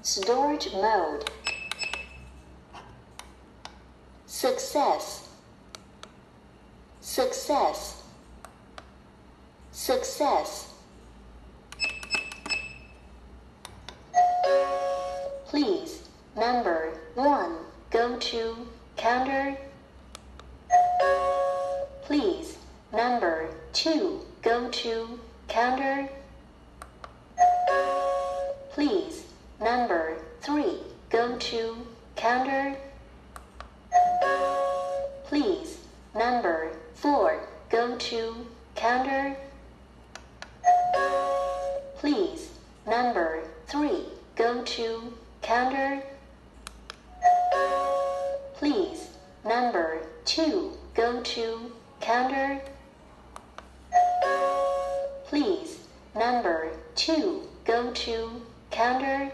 Storage mode. Success. Success. Success. Please, number 1, go to counter. Please, number 2, go to counter. Please, number 3, go to counter. Please, number 4, go to counter. Please, number 3, go to counter. Please, number 2, go to counter. Please, number 2, go to counter.